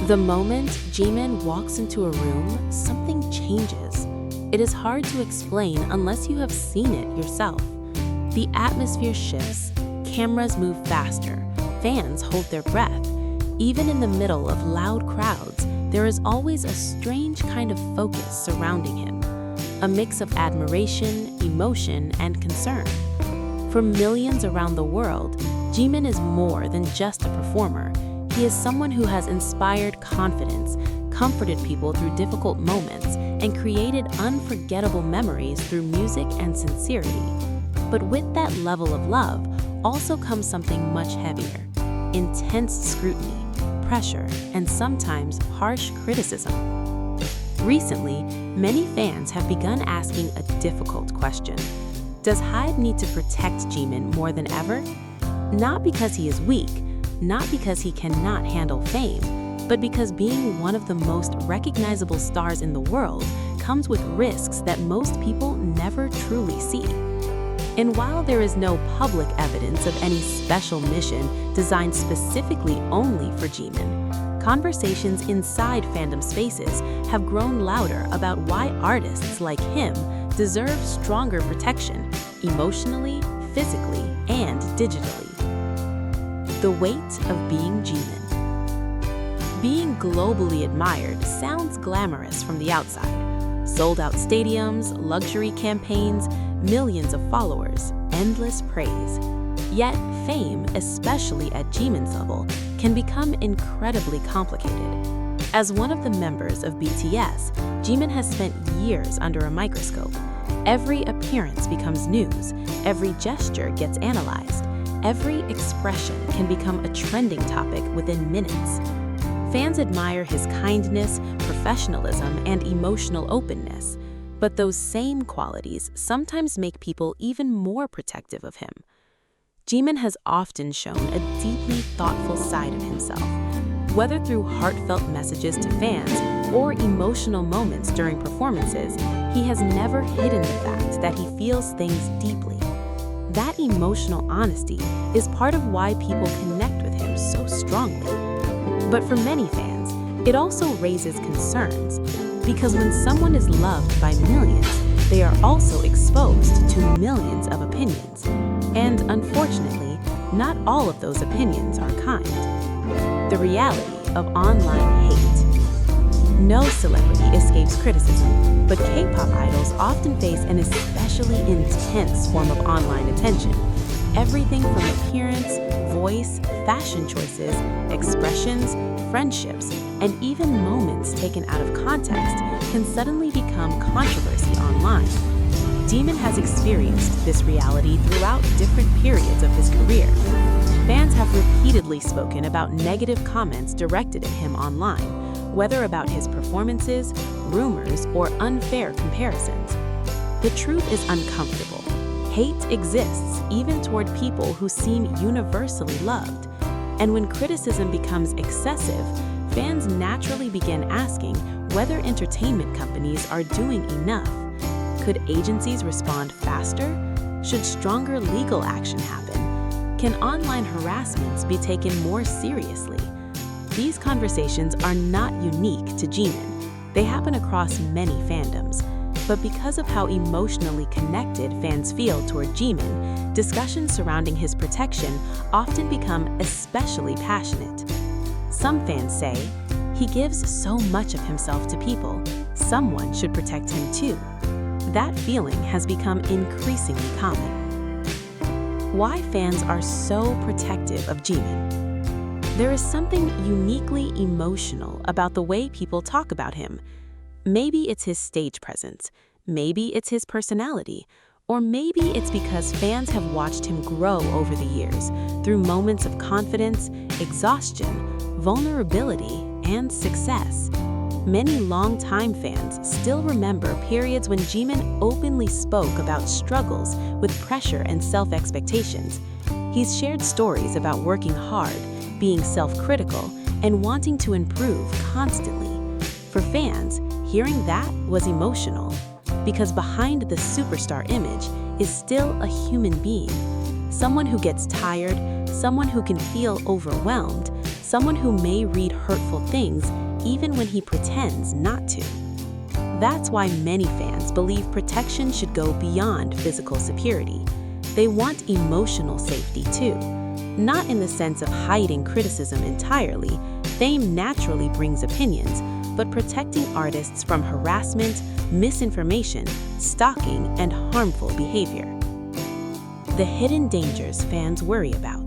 The moment Jimin walks into a room, something changes. It is hard to explain unless you have seen it yourself. The atmosphere shifts, cameras move faster, fans hold their breath. Even in the middle of loud crowds, there is always a strange kind of focus surrounding him. A mix of admiration, emotion, and concern. For millions around the world, Jimin is more than just a performer. He is someone who has inspired confidence, comforted people through difficult moments, and created unforgettable memories through music and sincerity. But with that level of love also comes something much heavier: intense scrutiny, pressure, and sometimes harsh criticism. Recently, many fans have begun asking a difficult question. Does HYBE need to protect Jimin more than ever? Not because he is weak, not because he cannot handle fame, but because being one of the most recognizable stars in the world comes with risks that most people never truly see. And while there is no public evidence of any special mission designed specifically only for Jimin, conversations inside fandom spaces have grown louder about why artists like him deserve stronger protection, emotionally, physically, and digitally. The weight of being Jimin. Being globally admired sounds glamorous from the outside. Sold-out stadiums, luxury campaigns, millions of followers, endless praise. Yet, fame, especially at Jimin's level, can become incredibly complicated. As one of the members of BTS, Jimin has spent years under a microscope. Every appearance becomes news, every gesture gets analyzed, every expression can become a trending topic within minutes. Fans admire his kindness, professionalism, and emotional openness, but those same qualities sometimes make people even more protective of him. Jimin has often shown a deeply thoughtful side of himself, whether through heartfelt messages to fans or emotional moments during performances. He has never hidden the fact that he feels things deeply. That emotional honesty is part of why people connect with him so strongly. But for many fans, it also raises concerns, because when someone is loved by millions, they are also exposed to millions of opinions. And unfortunately, not all of those opinions are kind. The reality of online hate. No celebrity escapes criticism, but K-pop idols often face an especially intense form of online attention. Everything from appearance, voice, fashion choices, expressions, friendships, and even moments taken out of context can suddenly become controversy online. Jimin has experienced this reality throughout different periods of his career. Fans have repeatedly spoken about negative comments directed at him online, whether about his performances, rumors, or unfair comparisons. The truth is uncomfortable. Hate exists even toward people who seem universally loved. And when criticism becomes excessive, fans naturally begin asking whether entertainment companies are doing enough. Could agencies respond faster? Should stronger legal action happen? Can online harassments be taken more seriously? These conversations are not unique to Jimin. They happen across many fandoms. But because of how emotionally connected fans feel toward Jimin, discussions surrounding his protection often become especially passionate. Some fans say, he gives so much of himself to people, someone should protect him too. That feeling has become increasingly common. Why fans are so protective of Jimin? There is something uniquely emotional about the way people talk about him. Maybe it's his stage presence, maybe it's his personality, or maybe it's because fans have watched him grow over the years through moments of confidence, exhaustion, vulnerability, and success. Many longtime fans still remember periods when Jimin openly spoke about struggles with pressure and self-expectations. He's shared stories about working hard, being self-critical, and wanting to improve constantly. For fans, hearing that was emotional, because behind the superstar image is still a human being, someone who gets tired, someone who can feel overwhelmed, someone who may read hurtful things even when he pretends not to. That's why many fans believe protection should go beyond physical security. They want emotional safety too. Not in the sense of hiding criticism entirely. Fame naturally brings opinions, but protecting artists from harassment, misinformation, stalking, and harmful behavior. The hidden dangers fans worry about.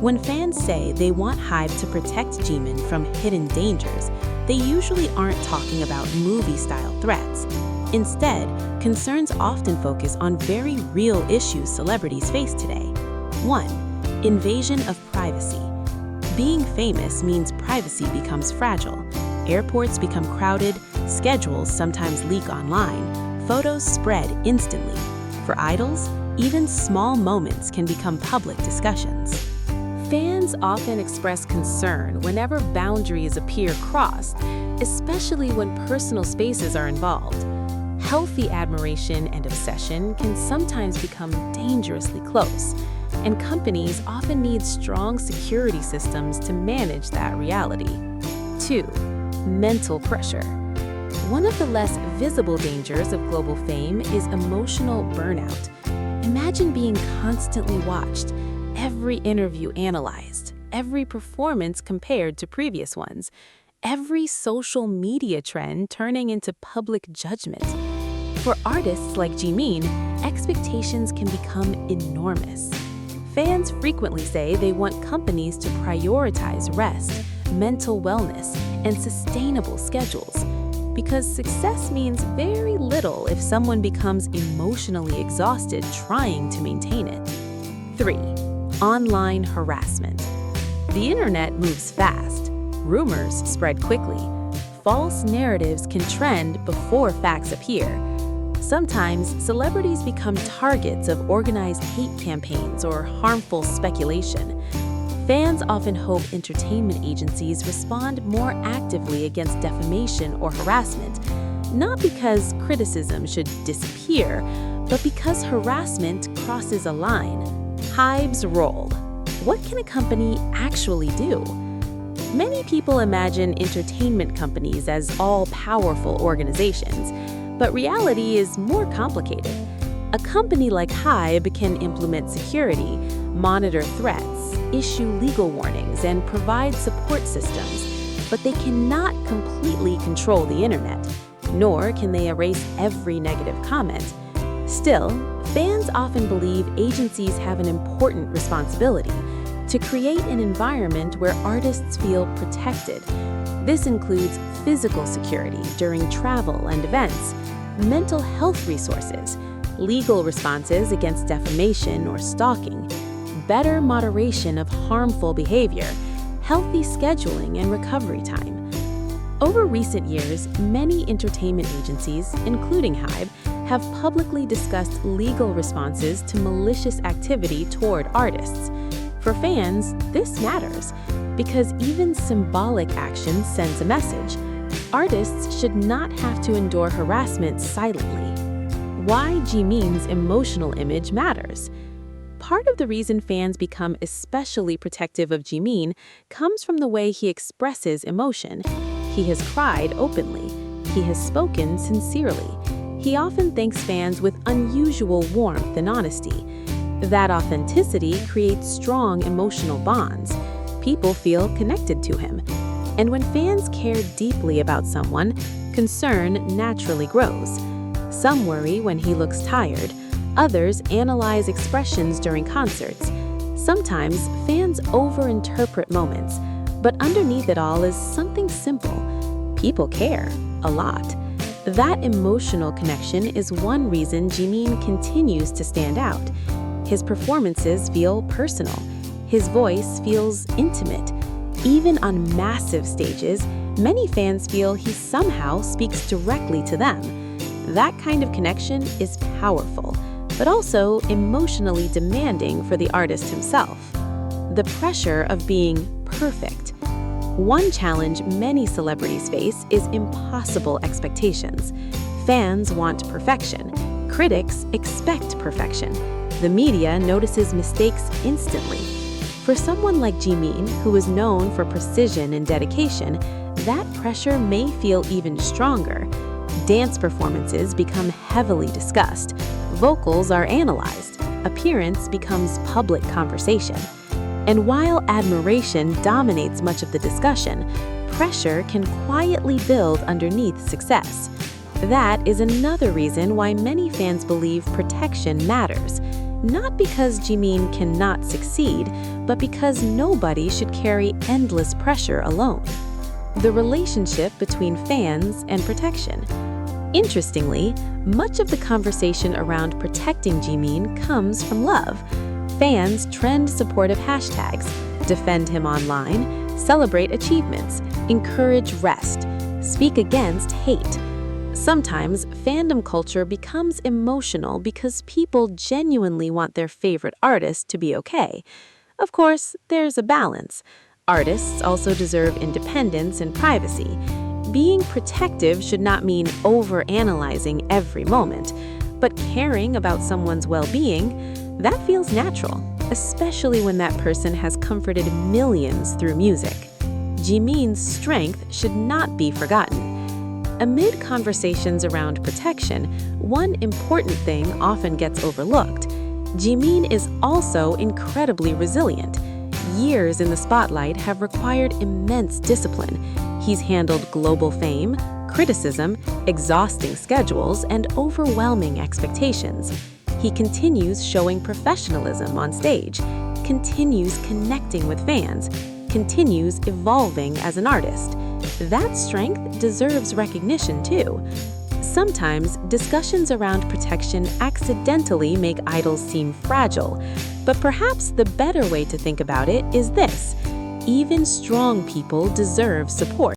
When fans say they want HYBE to protect Jimin from hidden dangers, they usually aren't talking about movie-style threats. Instead, concerns often focus on very real issues celebrities face today. 1. Invasion of privacy. Being famous means privacy becomes fragile. Airports become crowded, schedules sometimes leak online, photos spread instantly. For idols, even small moments can become public discussions. Fans often express concern whenever boundaries appear crossed, especially when personal spaces are involved. Healthy admiration and obsession can sometimes become dangerously close, and companies often need strong security systems to manage that reality. 2. Mental pressure. One of the less visible dangers of global fame is emotional burnout. Imagine being constantly watched, every interview analyzed, every performance compared to previous ones, every social media trend turning into public judgment. For artists like Jimin, expectations can become enormous. Fans frequently say they want companies to prioritize rest, mental wellness, and sustainable schedules, because success means very little if someone becomes emotionally exhausted trying to maintain it. 3. Online harassment. The internet moves fast. Rumors spread quickly. False narratives can trend before facts appear. Sometimes, celebrities become targets of organized hate campaigns or harmful speculation. Fans often hope entertainment agencies respond more actively against defamation or harassment, not because criticism should disappear, but because harassment crosses a line. HYBE's role. What can a company actually do? Many people imagine entertainment companies as all-powerful organizations, but reality is more complicated. A company like HYBE can implement security, monitor threats, issue legal warnings, and provide support systems, but they cannot completely control the internet, nor can they erase every negative comment. Still, fans often believe agencies have an important responsibility to create an environment where artists feel protected. This includes physical security during travel and events, mental health resources, legal responses against defamation or stalking, better moderation of harmful behavior, healthy scheduling, and recovery time. Over recent years, many entertainment agencies, including HYBE, have publicly discussed legal responses to malicious activity toward artists. For fans, this matters because even symbolic action sends a message. Artists should not have to endure harassment silently. Why Jimin's emotional image matters. Part of the reason fans become especially protective of Jimin comes from the way he expresses emotion. He has cried openly. He has spoken sincerely. He often thanks fans with unusual warmth and honesty. That authenticity creates strong emotional bonds. People feel connected to him. And when fans care deeply about someone, concern naturally grows. Some worry when he looks tired. Others analyze expressions during concerts. Sometimes fans overinterpret moments, but underneath it all is something simple. People care a lot. That emotional connection is one reason Jimin continues to stand out. His performances feel personal. His voice feels intimate. Even on massive stages, many fans feel he somehow speaks directly to them. That kind of connection is powerful, but also emotionally demanding for the artist himself. The pressure of being perfect. One challenge many celebrities face is impossible expectations. Fans want perfection. Critics expect perfection. The media notices mistakes instantly. For someone like Jimin, who is known for precision and dedication, that pressure may feel even stronger. Dance performances become heavily discussed. Vocals are analyzed. Appearance becomes public conversation. And while admiration dominates much of the discussion, pressure can quietly build underneath success. That is another reason why many fans believe protection matters. Not because Jimin cannot succeed, but because nobody should carry endless pressure alone. The relationship between fans and protection. Interestingly, much of the conversation around protecting Jimin comes from love. Fans trend supportive hashtags, defend him online, celebrate achievements, encourage rest, speak against hate. Sometimes fandom culture becomes emotional because people genuinely want their favorite artist to be okay. Of course, there's a balance. Artists also deserve independence and privacy. Being protective should not mean overanalyzing every moment, but caring about someone's well-being, that feels natural, especially when that person has comforted millions through music. Jimin's strength should not be forgotten. Amid conversations around protection, one important thing often gets overlooked. Jimin is also incredibly resilient. Years in the spotlight have required immense discipline. He's handled global fame, criticism, exhausting schedules, and overwhelming expectations. He continues showing professionalism on stage, continues connecting with fans, continues evolving as an artist. That strength deserves recognition too. Sometimes, discussions around protection accidentally make idols seem fragile, but perhaps the better way to think about it is this: even strong people deserve support.